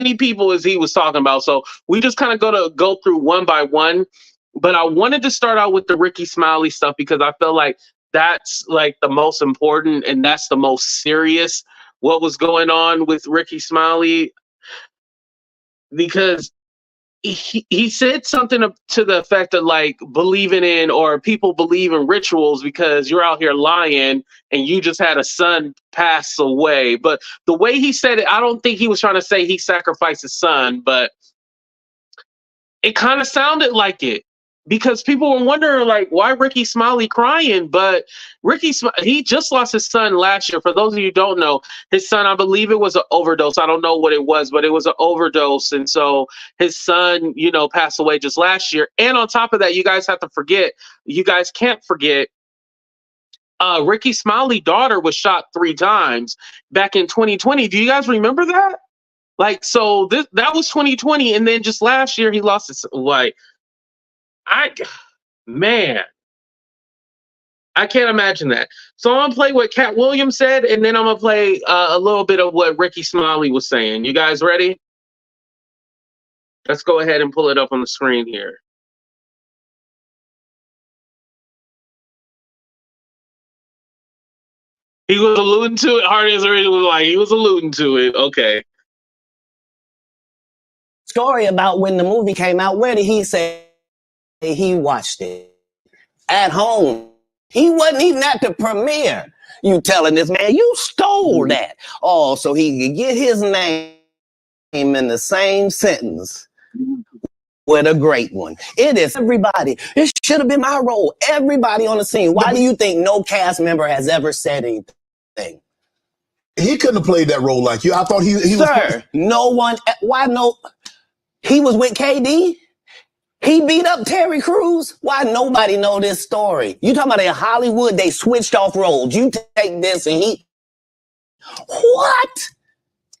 many people as he was talking about. So we just kind of go through one by one. But I wanted to start out with the Rickey Smiley stuff because I feel like that's like the most important and that's the most serious what was going on with Rickey Smiley because he said something to the effect of like believing in or people believe in rituals because you're out here lying and you just had a son pass away. But the way he said it, I don't think he was trying to say he sacrificed his son, but it kind of sounded like it because people were wondering like why Rickey Smiley crying, but he just lost his son last year. For those of you who don't know, his son, I believe it was an overdose. I don't know what it was, but it was an overdose, and so his son, passed away just last year. And on top of that, you guys can't forget. Rickey Smiley's daughter was shot 3 times back in 2020. Do you guys remember that? Like, so that was 2020, and then just last year he lost his man, I can't imagine that. So I'm gonna play what Katt Williams said, and then I'm gonna play a little bit of what Rickey Smiley was saying. You guys ready? Let's go ahead and pull it up on the screen here. He was alluding to it. Hard as it was like he was alluding to it. Okay. Story about when the movie came out. Where did he say he watched it? At home. He wasn't even at the premiere. You telling this man, you stole that. Oh, so he could get his name in the same sentence with a great one. It is everybody. It should have been my role. Everybody on the scene. Why do you think no cast member has ever said anything? He couldn't have played that role like you. I thought he was. Sir, no one. Why no? He was with KD. He beat up Terry Crews. Why nobody know this story? You talking about in Hollywood, they switched off roles. You take this and he... What?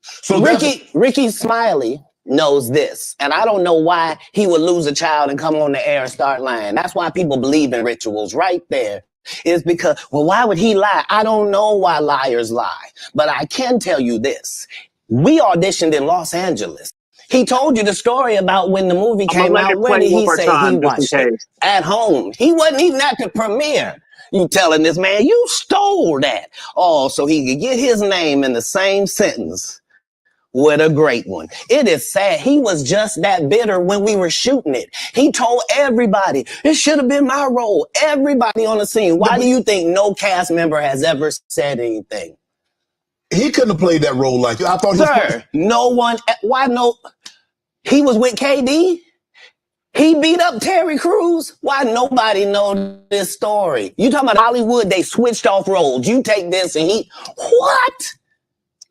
So Rickey Smiley knows this. And I don't know why he would lose a child and come on the air and start lying. That's why people believe in rituals right there. Is because, well, why would he lie? I don't know why liars lie. But I can tell you this. We auditioned in Los Angeles. He told you the story about when the movie came out. Where did he say he watched it? At home. He wasn't even at the premiere. You telling this man, you stole that. Oh, so he could get his name in the same sentence with a great one. It is sad. He was just that bitter when we were shooting it. He told everybody, it should have been my role. Everybody on the scene. Why do you think no cast member has ever said anything? He couldn't have played that role like you. I thought he was. Sir, no one. Why no? He was with KD. He beat up Terry Crews. Why nobody know this story? You talking about Hollywood? They switched off roles. You take this and he. What?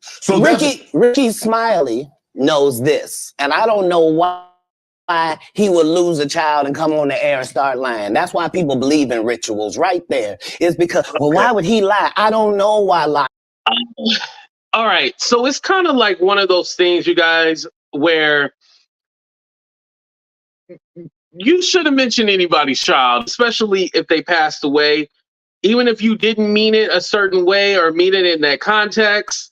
So Rickey Smiley knows this, and I don't know why he would lose a child and come on the air and start lying. That's why people believe in rituals right there. It's because, well, why would he lie? I don't know why lie. All right. So it's kind of like one of those things, you guys, where you shouldn't mention anybody's child, especially if they passed away. Even if you didn't mean it a certain way or mean it in that context,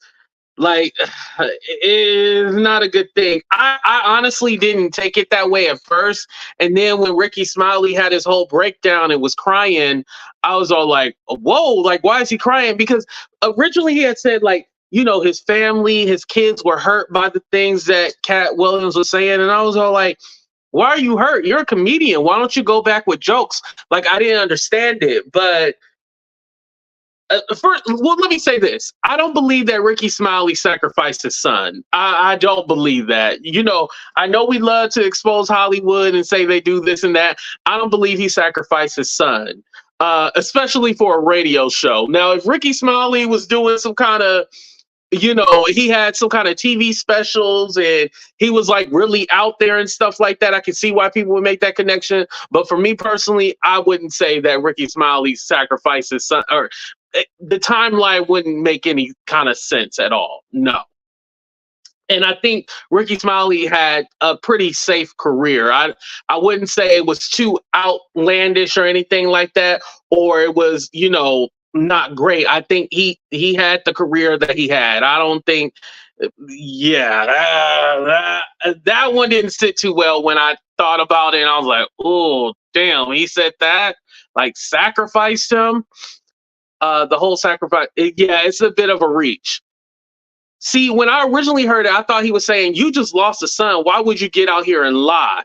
like, it is not a good thing. I honestly didn't take it that way at first. And then when Rickey Smiley had his whole breakdown and was crying, I was all like, whoa, like, why is he crying? Because originally he had said, like, his family, his kids were hurt by the things that Katt Williams was saying. And I was all like, why are you hurt? You're a comedian. Why don't you go back with jokes? Like, I didn't understand it. But first, well, let me say this. I don't believe that Rickey Smiley sacrificed his son. I don't believe that. I know we love to expose Hollywood and say they do this and that. I don't believe he sacrificed his son, especially for a radio show. Now, if Rickey Smiley was doing some kind of, he had some kind of TV specials and he was like really out there and stuff like that, I can see why people would make that connection. But for me personally, I wouldn't say that Rickey Smiley sacrificed his son, or the timeline wouldn't make any kind of sense at all. No. And I think Rickey Smiley had a pretty safe career. I wouldn't say it was too outlandish or anything like that, or it was, not great. I think he had the career that he had. I don't think Yeah, that one didn't sit too well when I thought about it. And I was like, oh, damn, he said that, like sacrificed him. The whole sacrifice. Yeah, it's a bit of a reach. See, when I originally heard it, I thought he was saying, you just lost a son. Why would you get out here and lie?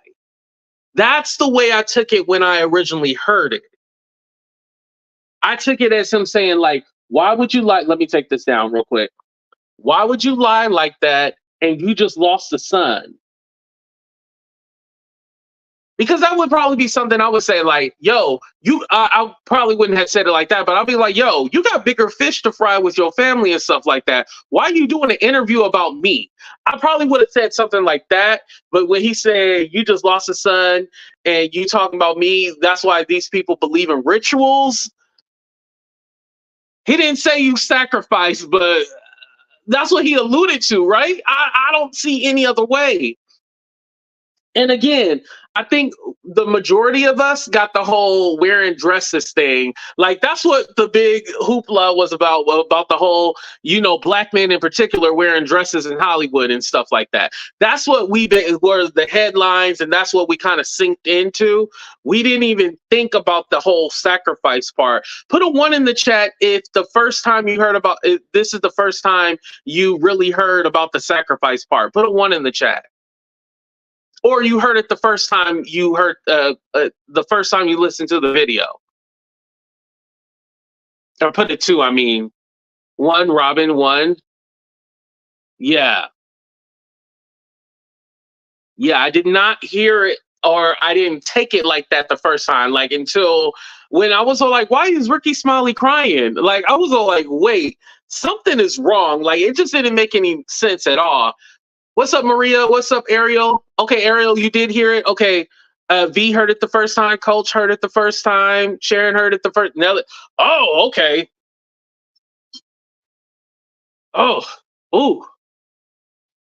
That's the way I took it when I originally heard it. I took it as him saying, like, why would you lie? Let me take this down real quick. Why would you lie like that and you just lost a son? Because that would probably be something I would say, like, yo, I probably wouldn't have said it like that, but I'll be like, yo, you got bigger fish to fry with your family and stuff like that. Why are you doing an interview about me? I probably would have said something like that. But when he said, you just lost a son and you talking about me, that's why these people believe in rituals. He didn't say you sacrifice, but that's what he alluded to, right? I don't see any other way. And again, I think the majority of us got the whole wearing dresses thing. Like, that's what the big hoopla was about the whole, black men in particular wearing dresses in Hollywood and stuff like that. That's what were the headlines, and that's what we kind of synced into. We didn't even think about the whole sacrifice part. Put a 1 in the chat if the first time you heard about it, this is the first time you really heard about the sacrifice part. Put a 1 in the chat. Or you heard it the first time you heard the first time you listened to the video. Or put it 2, I mean. 1, Robin, 1. Yeah. Yeah, I did not hear it, or I didn't take it like that the first time, like until when I was all like, why is Rickey Smiley crying? Like, I was all like, wait, something is wrong. Like, it just didn't make any sense at all. What's up, Maria? What's up, Ariel? Okay, Ariel, you did hear it. Okay, V heard it the first time. Coach heard it the first time. Sharon heard it the first. Oh, okay. Oh, ooh.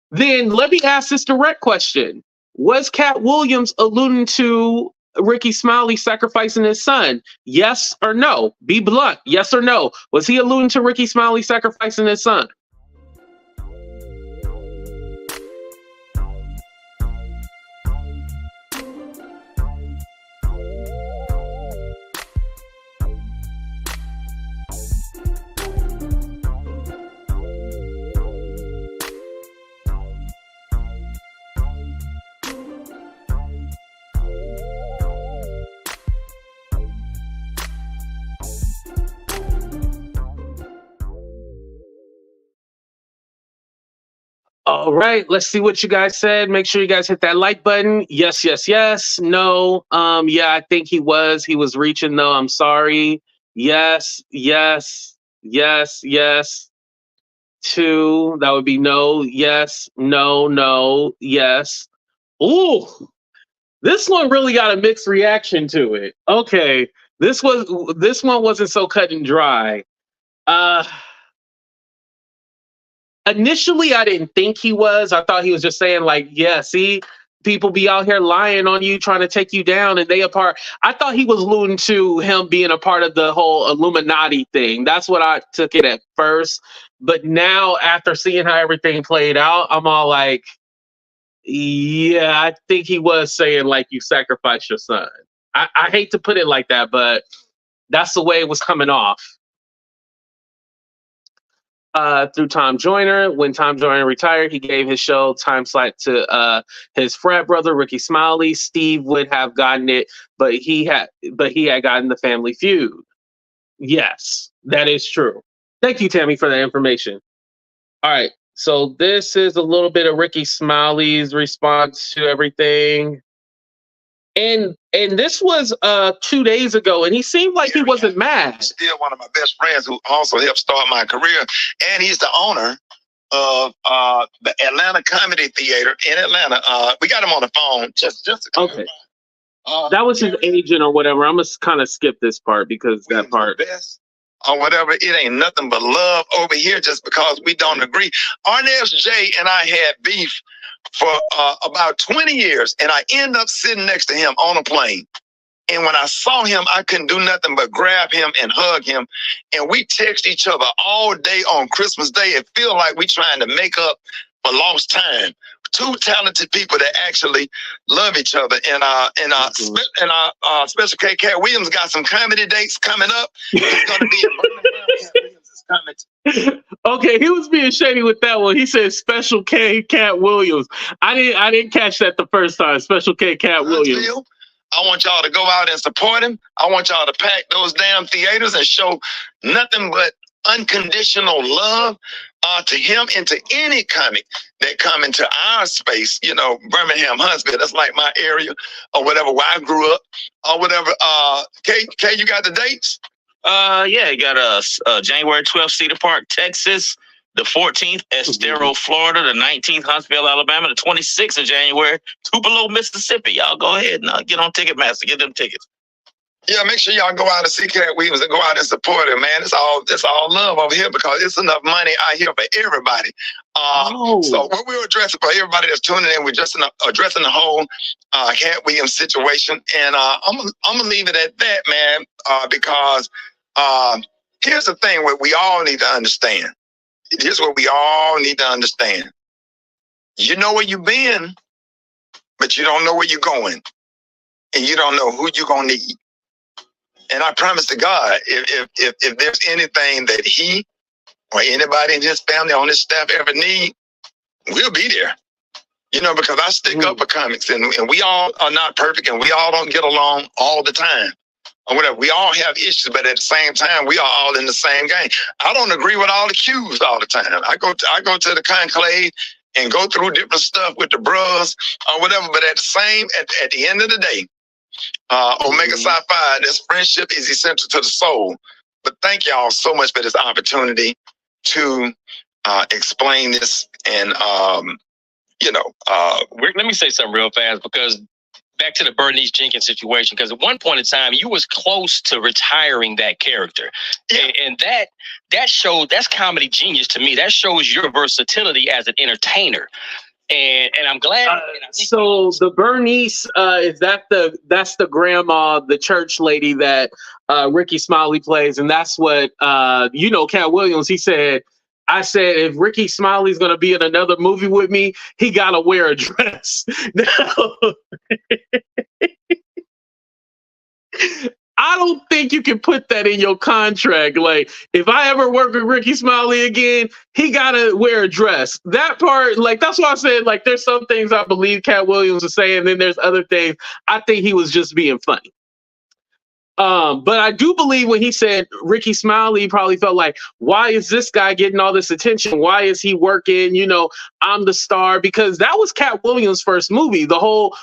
Then let me ask this direct question: was Katt Williams alluding to Rickey Smiley sacrificing his son? Yes or no? Be blunt. Yes or no? Was he alluding to Rickey Smiley sacrificing his son? All right, let's see what you guys said. Make sure you guys hit that like button. Yes, yes, yes. No. Yeah, I think he was reaching though. I'm sorry. Yes, yes, yes, yes. 2. That would be no. Yes, no, no, yes. Ooh, this one really got a mixed reaction to it. Okay. This one wasn't so cut and dry. Initially, I didn't think he was. I thought he was just saying, like, yeah, see, people be out here lying on you, trying to take you down, and they a part. I thought he was alluding to him being a part of the whole Illuminati thing. That's what I took it at first. But now, after seeing how everything played out, I'm all like, yeah, I think he was saying, like, you sacrificed your son. I hate to put it like that, but that's the way it was coming off. Through Tom Joyner. When Tom Joyner retired, he gave his show time slot to his frat brother Rickey Smiley. Steve would have gotten it, but he had gotten the Family Feud. Yes, that is true. Thank you, Tammy, for that information. All right, so this is a little bit of Rickey Smiley's response to everything. And this was 2 days ago, and he seemed like he wasn't mad. Still one of my best friends who also helped start my career, and he's the owner of the Atlanta Comedy Theater in Atlanta. We got him on the phone just to okay. That was his agent or whatever. I'm gonna kind of skip this part because that part. Best or whatever, it ain't nothing but love over here just because we don't agree. Arnez J and I had beef for about 20 years, and I end up sitting next to him on a plane. And when I saw him, I couldn't do nothing but grab him and hug him. And we text each other all day on Christmas Day. It feels like we trying to make up for lost time. Two talented people that actually love each other. And Special K, Katt Williams got some comedy dates coming up. It's going to be in Birmingham. Katt Williams is coming. Okay, he was being shady with that one. He said Special K, Katt Williams. I didn't catch that the first time. Special K, Katt Williams. I want y'all to go out and support him. I want y'all to pack those damn theaters and show nothing but unconditional love to him and to any comic that come into our space. You know, Birmingham, Huntsville, that's like my area or whatever, where I grew up or whatever. K, you got the dates? Yeah, you got January 12th, Cedar Park, Texas. The 14th, Estero, Florida. The 19th, Huntsville, Alabama. The 26th of January, Tupelo, Mississippi. Y'all go ahead and get on Ticketmaster. Get them tickets. Yeah, make sure y'all go out and see Katt Williams and go out and support him, man. It's all love over here because it's enough money out here for everybody. So what we're addressing for everybody that's tuning in, we're just addressing the whole Katt Williams situation. And I'm gonna leave it at that, man, because here's the thing what we all need to understand. Here's what we all need to understand. You know where you've been, but you don't know where you're going. And you don't know who you're going to need. And I promise to God, if there's anything that he or anybody in his family on his staff ever need, we'll be there. You know, because I stick up for comics and we all are not perfect and we all don't get along all the time. Or whatever. We all have issues, but at the same time, we are all in the same game. I don't agree with all the cues all the time. I go to the conclave and go through different stuff with the bros or whatever. But at the end of the day, Omega Psi Phi, this friendship is essential to the soul. But thank y'all so much for this opportunity to explain this. And Rick, let me say something real fast because. Back to the Bernice Jenkins situation, because at one point in time you was close to retiring that character, and that showed that's comedy genius to me. That shows your versatility as an entertainer, and I'm glad. So the Bernice that's the grandma, the church lady that Rickey Smiley plays, and that's what Katt Williams. He said. I said, if Rickey Smiley's going to be in another movie with me, he got to wear a dress. Now, I don't think you can put that in your contract. Like, if I ever work with Rickey Smiley again, he got to wear a dress. That part, like, that's why I said, like, there's some things I believe Katt Williams is saying, and then there's other things I think he was just being funny. But I do believe when he said Rickey Smiley probably felt like, why is this guy getting all this attention? Why is he working? I'm the star, because that was Katt Williams' first movie.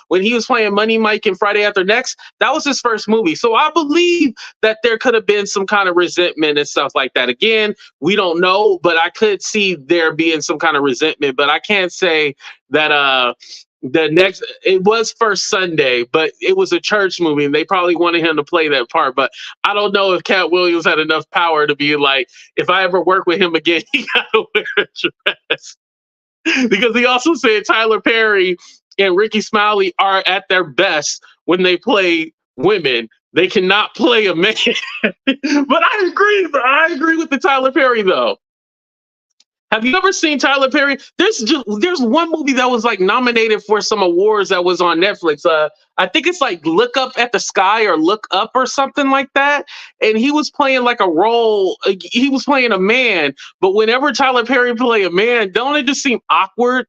When he was playing Money Mike in Friday After Next, that was his first movie. So I believe that there could have been some kind of resentment and stuff like that. Again, we don't know, but I could see there being some kind of resentment, but I can't say that, it was First Sunday, but it was a church movie and they probably wanted him to play that part. But I don't know if Katt Williams had enough power to be like, if I ever work with him again, he gotta wear a dress. Because he also said Tyler Perry and Rickey Smiley are at their best when they play women. They cannot play a man. But I agree with the Tyler Perry though. Have you ever seen Tyler Perry? There's one movie that was like nominated for some awards that was on Netflix. I think it's like Look Up at the Sky or Look Up or something like that. And he was playing like a role. He was playing a man. But whenever Tyler Perry play a man, don't it just seem awkward?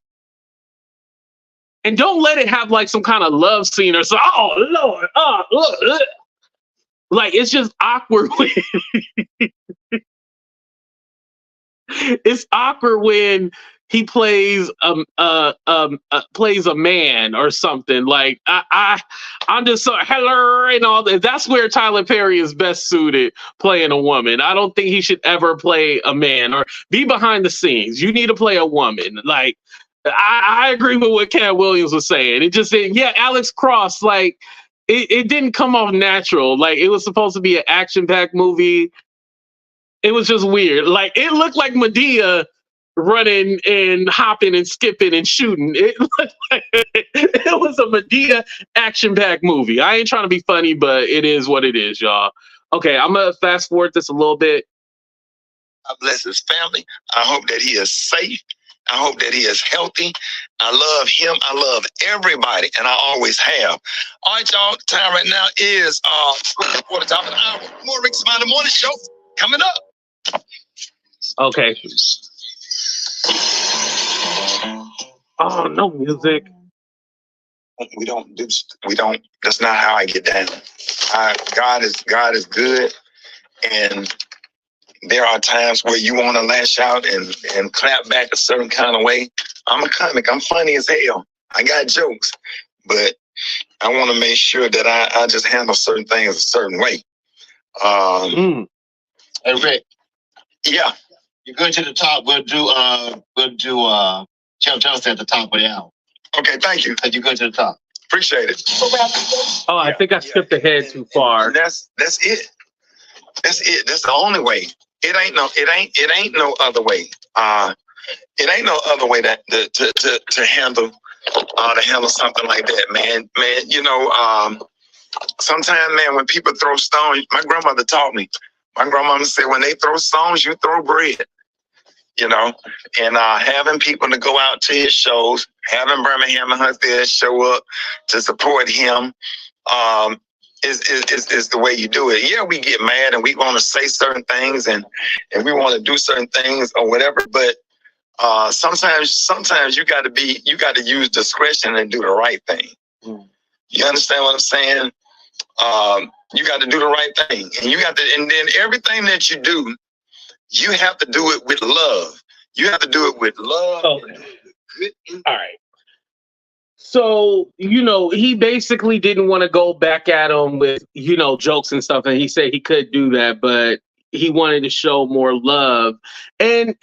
And don't let it have like some kind of love scene or so. Oh Lord, like it's just awkward. It's awkward when he plays plays a man or something. Like I'm just so hello and all that. That's where Tyler Perry is best suited, playing a woman. I don't think he should ever play a man or be behind the scenes. You need to play a woman. Like I agree with what Katt Williams was saying. It just said, yeah, Alex Cross, like it didn't come off natural. Like it was supposed to be an action-packed movie. It was just weird. Like it looked like Medea running and hopping and skipping and shooting. It was a Medea action-packed movie. I ain't trying to be funny, but it is what it is, y'all. Okay, I'm gonna fast forward this a little bit. God bless his family. I hope that he is safe. I hope that he is healthy. I love him. I love everybody, and I always have. All right, y'all. The time right now is for the top of the hour. More Rickey Smiley Morning Show coming up. Okay. Oh, no music. We don't. That's not how I get down. God is good, and there are times where you want to lash out and clap back a certain kind of way. I'm a comic. I'm funny as hell. I got jokes, but I want to make sure that I just handle certain things a certain way. Hey Rick. Yeah. You're good to the top. We'll do tell us at the top of the hour. Okay, thank you. You're good to the top. Appreciate it. Oh, I think I skipped ahead too far. And that's it. That's it. That's the only way. It ain't no other way. It ain't no other way to handle something like that, man. Man, you know, sometimes, man, when people throw stones, my grandmother taught me. My grandmama said, when they throw stones, you throw bread. You know, and having people to go out to his shows, having Birmingham and Huntsville show up to support him, is the way you do it. Yeah, we get mad and we want to say certain things and we want to do certain things or whatever, but sometimes you got to use discretion and do the right thing. You understand what I'm saying? You got to do the right thing, and then everything that you do, you have to do it with love. You have to do it with love. Okay. All right. So, you know, he basically didn't want to go back at him with, you know, jokes and stuff. And he said he could do that, but he wanted to show more love. And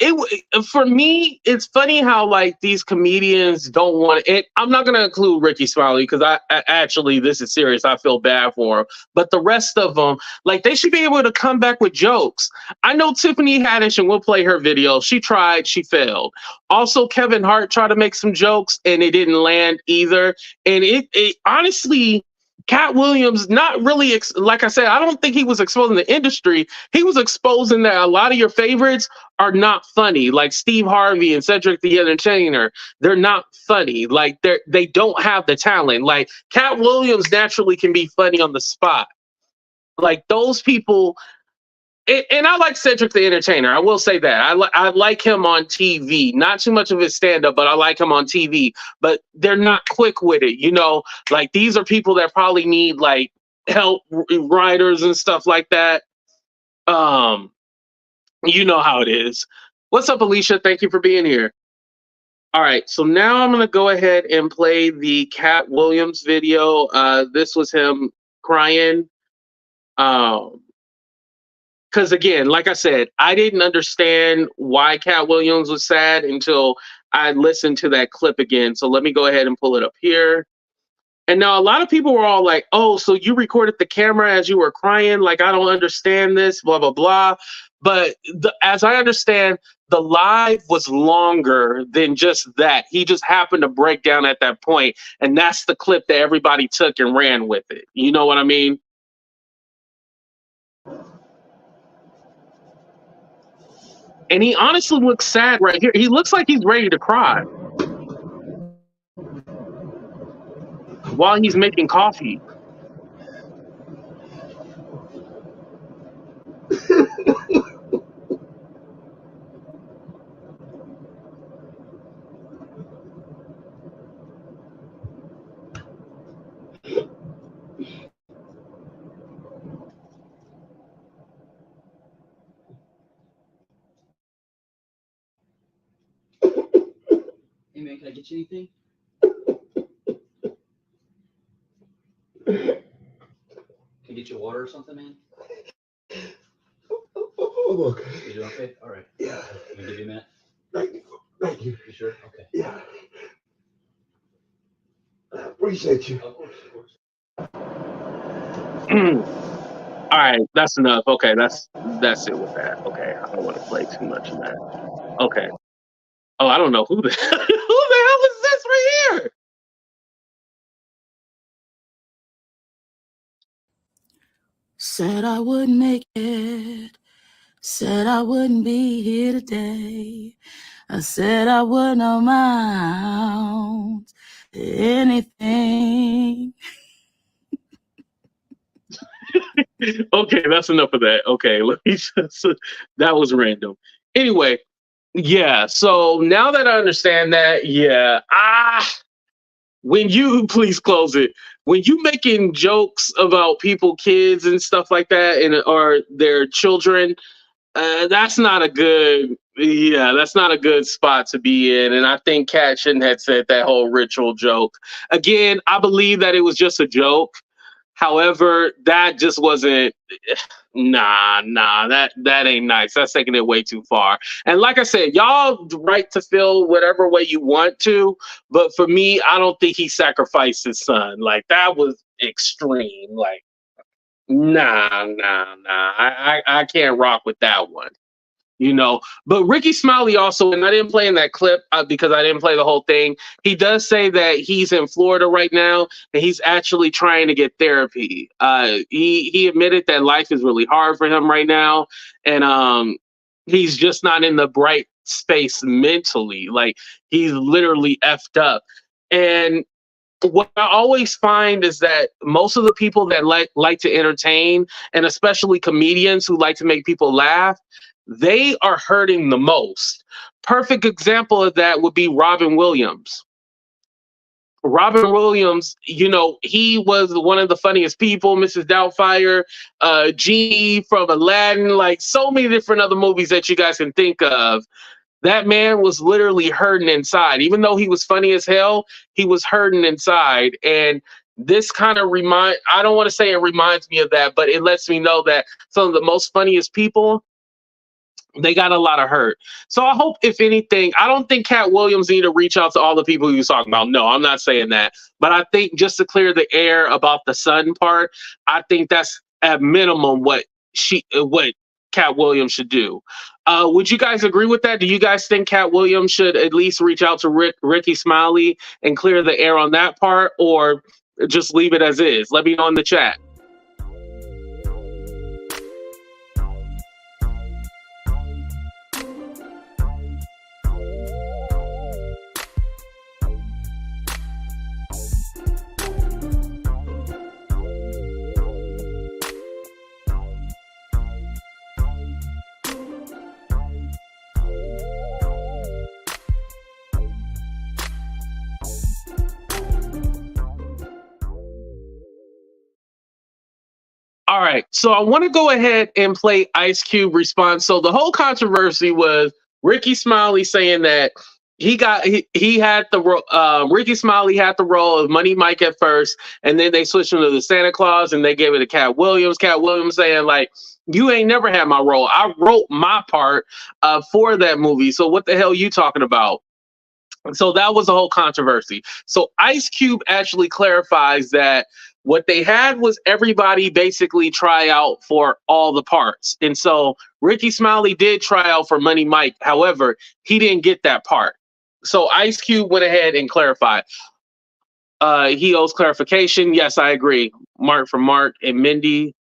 for me, it's funny how like these comedians don't want it. I'm not going to include Rickey Smiley because I actually, this is serious. I feel bad for him. But the rest of them, like they should be able to come back with jokes. I know Tiffany Haddish, and we'll play her video. She tried, she failed. Also, Kevin Hart tried to make some jokes and it didn't land either. And it honestly, Katt Williams, not really, like I said, I don't think he was exposing the industry. He was exposing that a lot of your favorites are not funny, like Steve Harvey and Cedric the Entertainer. They're not funny. Like they don't have the talent. Like Katt Williams naturally can be funny on the spot. Like those people. And I like Cedric the Entertainer. I will say that. I like him on TV. Not too much of his stand-up, but I like him on TV. But they're not quick with it, you know? Like, these are people that probably need, like, help writers and stuff like that. You know how it is. What's up, Alicia? Thank you for being here. All right, so now I'm going to go ahead and play the Katt Williams video. This was him crying. Because again, like I said, I didn't understand why Katt Williams was sad until I listened to that clip again. So let me go ahead and pull it up here. And now a lot of people were all like, oh, so you recorded the camera as you were crying? Like, I don't understand this, blah, blah, blah. But as I understand, the live was longer than just that. He just happened to break down at that point. And that's the clip that everybody took and ran with it. You know what I mean? And he honestly looks sad right here. He looks like he's ready to cry while he's making coffee. Hey man, can I get you anything? Can I get you water or something, man? Oh, okay. You doing okay? All right. Yeah. Can I give you a minute? Thank you. You sure? Okay. Yeah. I appreciate you. Of course, of course. All right, that's enough. Okay, that's it with that. Okay, I don't want to play too much of that. Okay. Oh, I don't know who the hell is this right here? Said I wouldn't make it. Said I wouldn't be here today. I said I wouldn't amount to anything. Okay, that's enough of that. Okay, let me just, that was random. Anyway, yeah, so now that I understand that, yeah, when you please close it. When you making jokes about people, kids and stuff like that, and or their children, that's not a good. Yeah, that's not a good spot to be in. And I think Kat shouldn't have said that whole ritual joke. Again, I believe that it was just a joke. However, that just wasn't. Nah, that ain't nice. That's taking it way too far. And like I said, y'all right to feel whatever way you want to, but for me, I don't think he sacrificed his son. Like that was extreme. Like nah. I can't rock with that one. You know, but Rickey Smiley also, and I didn't play in that clip because I didn't play the whole thing. He does say that he's in Florida right now and he's actually trying to get therapy. He admitted that life is really hard for him right now, and he's just not in the bright space mentally. Like he's literally effed up. And what I always find is that most of the people that like to entertain, and especially comedians who like to make people laugh, they are hurting the most. Perfect example of that would be Robin Williams. Robin Williams, you know, he was one of the funniest people, Mrs. Doubtfire, Genie from Aladdin, like so many different other movies that you guys can think of. That man was literally hurting inside. Even though he was funny as hell, he was hurting inside. And this kind of I don't want to say it reminds me of that, but it lets me know that some of the most funniest people, they got a lot of hurt. So I hope, if anything, I don't think Katt Williams need to reach out to all the people he was talking about. No, I'm not saying that. But I think just to clear the air about the son part, I think that's at minimum what Katt Williams should do. Would you guys agree with that? Do you guys think Katt Williams should at least reach out to Rickey Smiley and clear the air on that part, or just leave it as is? Let me know in the chat. All right, so I want to go ahead and play Ice Cube response. So the whole controversy was Rickey Smiley saying that he had the Rickey Smiley had the role of Money Mike at first, and then they switched him to the Santa Claus, and they gave it to Katt Williams. Katt Williams saying like, "You ain't never had my role. I wrote my part for that movie. So what the hell you talking about?" So that was a whole controversy. So Ice Cube actually clarifies that what they had was everybody basically try out for all the parts. And so Rickey Smiley did try out for Money Mike. However, he didn't get that part. So Ice Cube went ahead and clarified. He owes clarification. Yes, I agree. Mark from Mark and Mindy.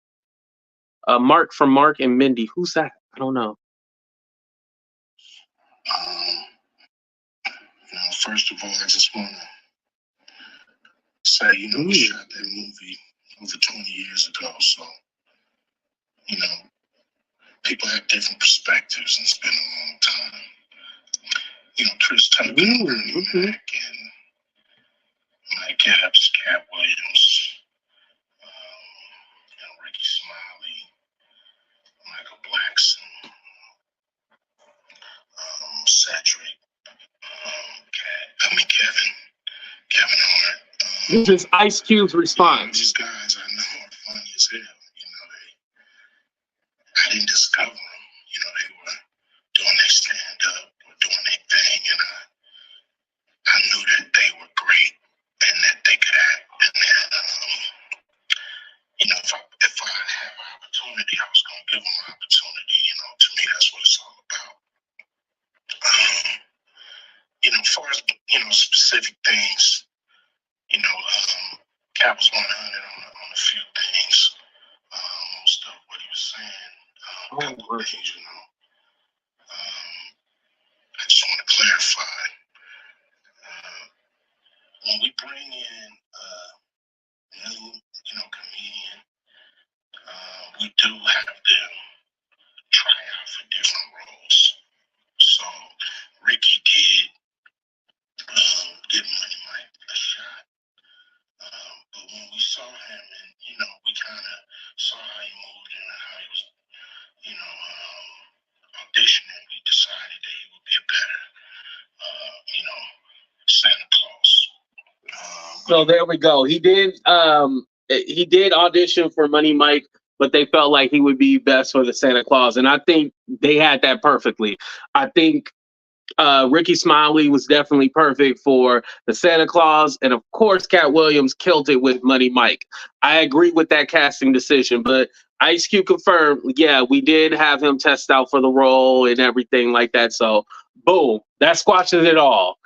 Mark from Mark and Mindy. Who's that? I don't know. First of all, I just want to say, we shot that movie over 20 years ago. So, people have different perspectives, and it's been a long time. Chris Tucker, Bernie Mac, and Mike Epps, Katt Williams, Rickey Smiley, Michael Blackson, Cedric, Kevin Hart. This is Ice Cube's response. These guys I know are funny as hell. I didn't discover them. They were doing their stand up or doing their thing, and I knew that they were great and that they could act. And then, if I have an opportunity, I was going to give them an opportunity. To me, that's what it's all about. As far as specific things, Katt was 100 on a few things. Most couple of things, you know. I just want to clarify. When we bring in a new, comedian, we do have them try out for different roles. So Rickey did give Money Mike a shot. But when we saw him and, we kind of saw how he moved and how he was, auditioning, we decided that he would be a better, Santa Claus. So there we go. He did audition for Money Mike, but they felt like he would be best for the Santa Claus. And I think they had that perfectly. I think Rickey Smiley was definitely perfect for the Santa Claus. And of course, Katt Williams killed it with Money Mike. I agree with that casting decision, but Ice Cube confirmed, yeah, we did have him test out for the role and everything like that. So boom, that squashes it all.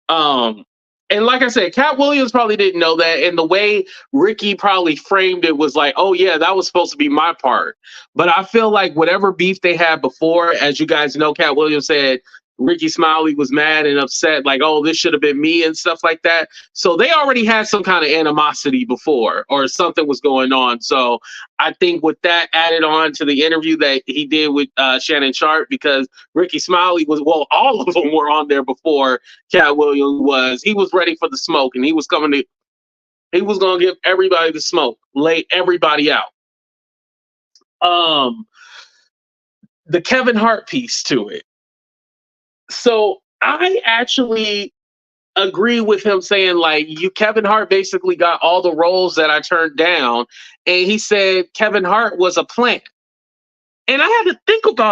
And like I said, Katt Williams probably didn't know that. And the way Rickey probably framed it was like, oh, yeah, that was supposed to be my part. But I feel like whatever beef they had before, as you guys know, Katt Williams said Rickey Smiley was mad and upset, like, oh, this should have been me and stuff like that. So they already had some kind of animosity before or something was going on. So I think with that added on to the interview that he did with Shannon Sharpe, because Rickey Smiley was, well, all of them were on there before Katt Williams was. He was ready for the smoke and he was going to give everybody the smoke, lay everybody out. The Kevin Hart piece to it. So I actually agree with him saying, like, Kevin Hart basically got all the roles that I turned down. And he said Kevin Hart was a plant. And I had to think about